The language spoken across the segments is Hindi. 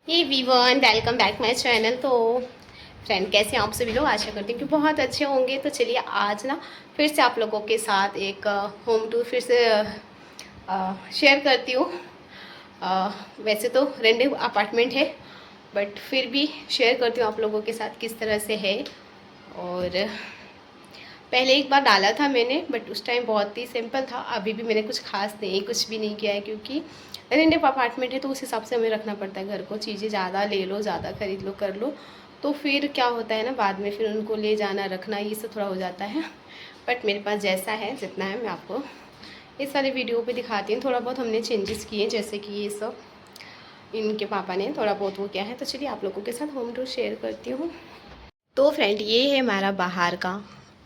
हे वीवन, वेलकम बैक माय चैनल। तो फ्रेंड, कैसे हैं आप सभी लोग? आशा करती हूँ कि बहुत अच्छे होंगे। तो चलिए आज ना फिर से आप लोगों के साथ एक होम टूर फिर से शेयर करती हूँ। वैसे तो रेंटेड अपार्टमेंट है, बट फिर भी शेयर करती हूँ आप लोगों के साथ किस तरह से है। और पहले एक बार डाला था मैंने, बट उस टाइम बहुत ही सिंपल था। अभी भी मैंने कुछ खास नहीं, कुछ भी नहीं किया है, क्योंकि रेंटेड अपार्टमेंट है तो उस हिसाब से हमें रखना पड़ता है घर को। चीज़ें ज़्यादा ले लो, ज़्यादा खरीद लो, कर लो, तो फिर क्या होता है ना, बाद में फिर उनको ले जाना, रखना, ये सब थोड़ा हो जाता है। बट मेरे पास जैसा है, जितना है, मैं आपको इस वाले वीडियो पे दिखाती हूँ। थोड़ा बहुत हमने चेंजेस किए, जैसे कि ये सब इनके पापा ने थोड़ा बहुत वो किया है। तो चलिए आप लोगों के साथ होम टूर शेयर करती हूँ। तो फ्रेंड, ये है हमारा बाहर का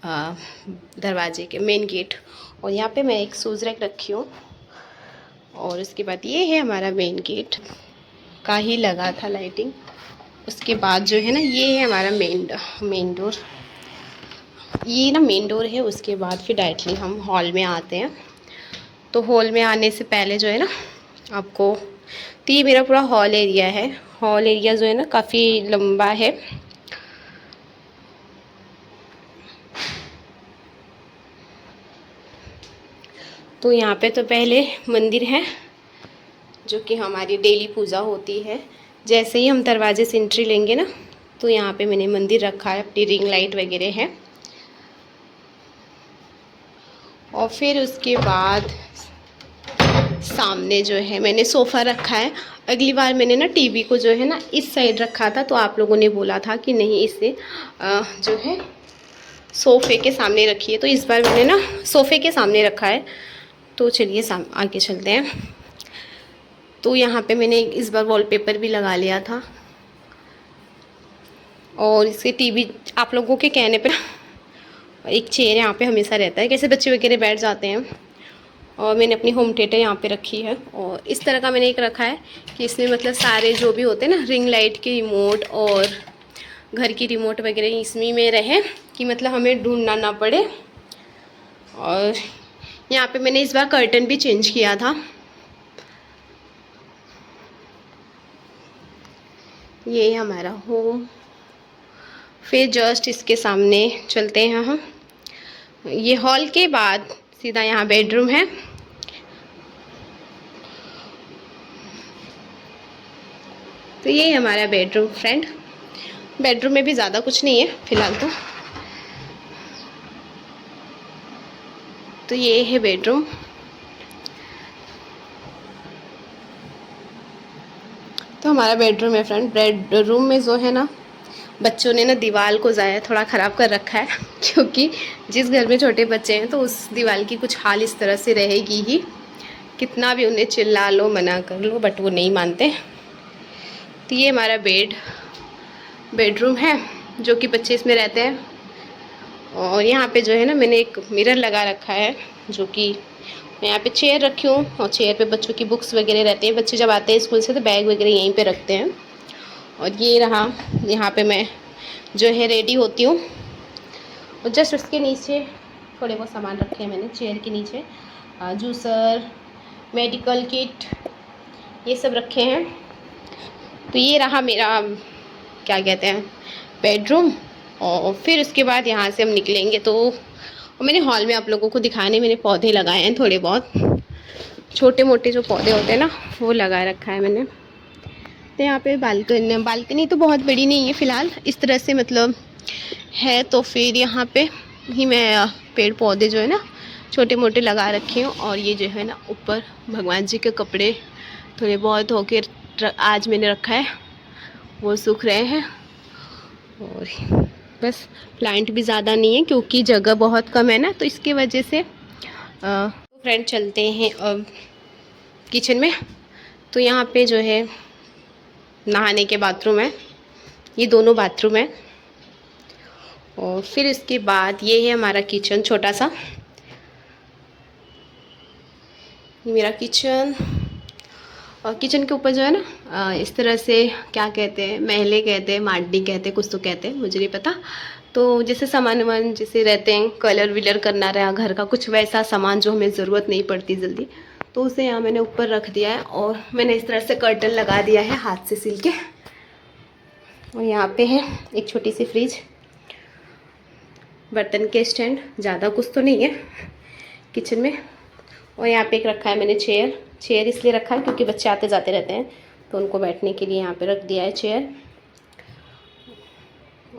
दरवाजे के मेन गेट, और यहाँ पे मैं एक शूज़ रैक रखी हूँ। और उसके बाद ये है हमारा मेन गेट का ही लगा था लाइटिंग। उसके बाद जो है ना, ये है हमारा मेन डोर। ये ना मेन डोर है। उसके बाद फिर डायरेक्टली हम हॉल में आते हैं। तो हॉल में आने से पहले जो है ना, आपको, तो ये मेरा पूरा हॉल एरिया है। हॉल एरिया जो है ना, काफ़ी लंबा है। तो यहाँ पे तो पहले मंदिर है, जो कि हमारी डेली पूजा होती है। जैसे ही हम दरवाजे से एंट्री लेंगे ना, तो यहाँ पे मैंने मंदिर रखा है, अपनी रिंग लाइट वगैरह है। और फिर उसके बाद सामने जो है मैंने सोफ़ा रखा है। अगली बार मैंने ना टीवी को जो है ना इस साइड रखा था, तो आप लोगों ने बोला था कि नहीं, इसे जो है सोफ़े के सामने रखिए। तो इस बार मैंने ना सोफ़े के सामने रखा है। तो चलिए आगे चलते हैं। तो यहाँ पे मैंने इस बार वॉलपेपर भी लगा लिया था। और इसके टीवी, आप लोगों के कहने पे एक चेयर यहाँ पे हमेशा रहता है, कैसे बच्चे वगैरह बैठ जाते हैं। और मैंने अपनी होम थिएटर यहाँ पे रखी है। और इस तरह का मैंने एक रखा है कि इसमें मतलब सारे जो भी होते हैं ना, रिंग लाइट के रिमोट और घर की रिमोट वगैरह इसमें में रहे, कि मतलब हमें ढूंढना ना पड़े। और यहाँ पे मैंने इस बार कर्टन भी चेंज किया था। ये हमारा होम। फिर जस्ट इसके सामने चलते हैं हम। ये हॉल के बाद सीधा यहाँ बेडरूम है। तो ये हमारा बेडरूम फ्रेंड। बेडरूम में भी ज़्यादा कुछ नहीं है फिलहाल तो ये है बेडरूम। तो हमारा बेडरूम है फ्रेंड। बेडरूम में जो है ना, बच्चों ने ना दीवार को ज़्यादा थोड़ा ख़राब कर रखा है, क्योंकि जिस घर में छोटे बच्चे हैं तो उस दीवार की कुछ हाल इस तरह से रहेगी ही। कितना भी उन्हें चिल्ला लो, मना कर लो, बट वो नहीं मानते। तो ये हमारा बेडरूम है, जो कि बच्चे इसमें रहते हैं। और यहाँ पे जो है ना, मैंने एक मिरर लगा रखा है, जो कि मैं यहाँ पे चेयर रखी हूँ। और चेयर पे बच्चों की बुक्स वगैरह रहती हैं। बच्चे जब आते हैं स्कूल से तो बैग वगैरह यहीं पे रखते हैं। और ये रहा, यहाँ पे मैं जो है रेडी होती हूँ। और जस्ट उसके नीचे थोड़े बहुत सामान रखे हैं मैंने चेयर के नीचे। जूसर, मेडिकल किट, ये सब रखे हैं। तो ये रहा मेरा, क्या कहते हैं, बेडरूम। और फिर उसके बाद यहाँ से हम निकलेंगे तो, और मैंने हॉल में आप लोगों को दिखाने मैंने पौधे लगाए हैं, थोड़े बहुत छोटे मोटे जो पौधे होते हैं ना, वो लगा रखा है मैंने। तो यहाँ पे बालकनी तो बहुत बड़ी नहीं है फ़िलहाल, इस तरह से मतलब है। तो फिर यहाँ पे ही मैं पेड़ पौधे जो है ना छोटे मोटे लगा रखे हूँ। और ये जो है ना, ऊपर भगवान जी के कपड़े थोड़े बहुत धो के आज मैंने रखा है, वो सूख रहे हैं। और बस, प्लांट भी ज़्यादा नहीं है क्योंकि जगह बहुत कम है ना, तो इसकी वजह से। तो फ्रेंड, चलते हैं अब किचन में। तो यहाँ पे जो है नहाने के बाथरूम है, ये दोनों बाथरूम है। और फिर इसके बाद ये है हमारा किचन, छोटा सा, ये मेरा किचन। और किचन के ऊपर जो है ना, इस तरह से, क्या कहते हैं, महले कहते हैं, मांडनी कहते हैं, कुछ तो कहते हैं, मुझे नहीं पता। तो जैसे सामान वामान जैसे रहते हैं, कलर विलर करना रहा घर का, कुछ वैसा सामान जो हमें ज़रूरत नहीं पड़ती जल्दी, तो उसे यहाँ मैंने ऊपर रख दिया है और मैंने इस तरह से कर्टन लगा दिया है हाथ से सिल के। और यहाँ पे है एक छोटी सी फ्रिज, बर्तन के स्टैंड, ज़्यादा कुछ तो नहीं है किचन में। और यहाँ पे एक रखा है मैंने चेयर इसलिए रखा है क्योंकि बच्चे आते जाते रहते हैं तो उनको बैठने के लिए यहाँ पे रख दिया है चेयर।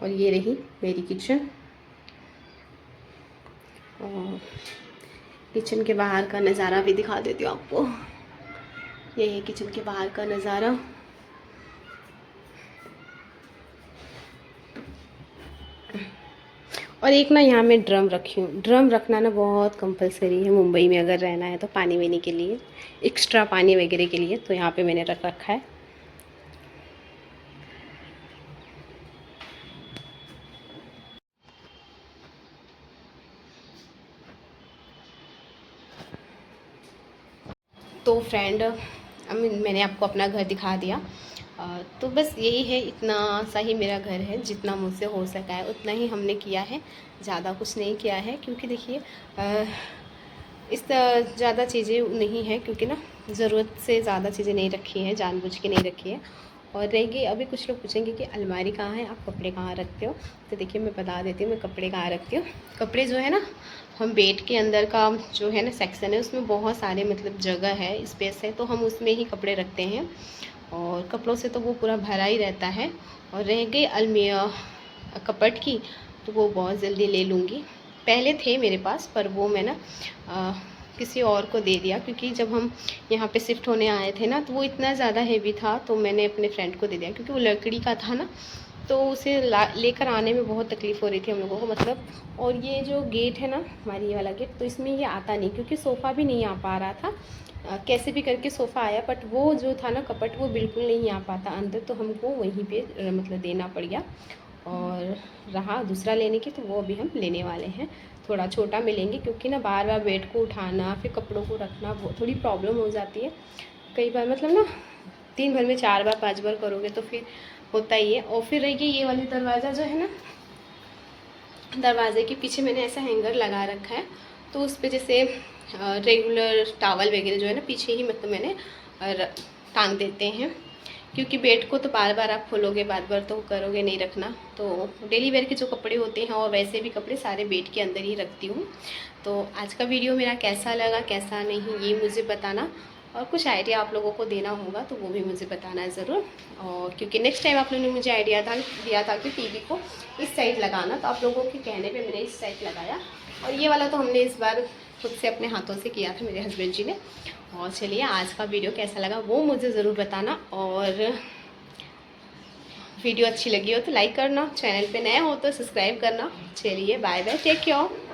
और ये रही मेरी किचन। और किचन के बाहर का नज़ारा भी दिखा देती हूँ आपको। ये है किचन के बाहर का नज़ारा। और एक ना यहाँ मैं ड्रम रखी हूँ। ड्रम रखना ना बहुत कंपलसरी है मुंबई में अगर रहना है तो, पानी पीने के लिए, एक्स्ट्रा पानी वगैरह के लिए। तो यहाँ पे मैंने रख रखा है। तो फ्रेंड, मैंने आपको अपना घर दिखा दिया। तो बस यही है, इतना सा ही मेरा घर है। जितना मुझसे हो सका है उतना ही हमने किया है, ज़्यादा कुछ नहीं किया है। क्योंकि देखिए इस ज़्यादा चीज़ें नहीं है, क्योंकि ना ज़रूरत से ज़्यादा चीज़ें नहीं रखी हैं, जानबूझ के नहीं रखी है। और रहेगी, अभी कुछ लोग पूछेंगे कि अलमारी कहाँ है, आप कपड़े कहाँ रखते हो। तो देखिए मैं बता देती हूँ मैं कपड़े कहाँ रखती हूँ। कपड़े जो है ना, हम बेड के अंदर का जो है ना सेक्शन है, उसमें बहुत सारे मतलब जगह है, स्पेस है, तो हम उसमें ही कपड़े रखते हैं। और कपड़ों से तो वो पूरा भरा ही रहता है। और रह गई अलमिया कपट की, तो वो बहुत जल्दी ले लूँगी। पहले थे मेरे पास, पर वो मैं ना किसी और को दे दिया, क्योंकि जब हम यहाँ पे शिफ्ट होने आए थे ना, तो वो इतना ज़्यादा हेवी था, तो मैंने अपने फ्रेंड को दे दिया। क्योंकि वो लकड़ी का था ना, तो उसे लेकर आने में बहुत तकलीफ़ हो रही थी हम लोगों को, मतलब। और ये जो गेट है ना, हमारी ये वाला गेट, तो इसमें ये आता नहीं, क्योंकि सोफ़ा भी नहीं आ पा रहा था। कैसे भी करके सोफ़ा आया, बट वो जो था ना कपट, वो बिल्कुल नहीं आ पाता अंदर, तो हमको वहीं पे मतलब देना पड़ गया। और रहा दूसरा लेने की, तो वो अभी हम लेने वाले हैं। थोड़ा छोटा मिलेंगे, क्योंकि ना बार बार बेड को उठाना, फिर कपड़ों को रखना, वो थोड़ी प्रॉब्लम हो जाती है कई बार। मतलब ना दिन भर में 4 बार 5 बार करोगे तो फिर होता ही है। और फिर रहिए ये वाली दरवाज़ा जो है ना, दरवाजे के पीछे मैंने ऐसा हैंगर लगा रखा है, तो उस पर जैसे रेगुलर टावल वगैरह जो है ना, पीछे ही मतलब मैंने टांग देते हैं। क्योंकि बेड को तो बार बार आप खोलोगे, बार बार तो करोगे नहीं रखना। तो डेली वेयर के जो कपड़े होते हैं और वैसे भी कपड़े सारे बेड के अंदर ही रखती हूँ। तो आज का वीडियो मेरा कैसा लगा, कैसा नहीं, ये मुझे बताना। और कुछ आइडिया आप लोगों को देना होगा तो वो भी मुझे बताना ज़रूर। और क्योंकि नेक्स्ट टाइम आप लोगों ने मुझे आइडिया दिया था कि टीवी को इस साइड लगाना, तो आप लोगों के कहने पे मैंने इस साइड लगाया। और ये वाला तो हमने इस बार खुद से अपने हाथों से किया था, मेरे हस्बैंड जी ने। और चलिए, आज का वीडियो कैसा लगा वो मुझे ज़रूर बताना। और वीडियो अच्छी लगी हो तो लाइक करना, चैनल पे नए हो तो सब्सक्राइब करना। चलिए बाय बाय, टेक केयर।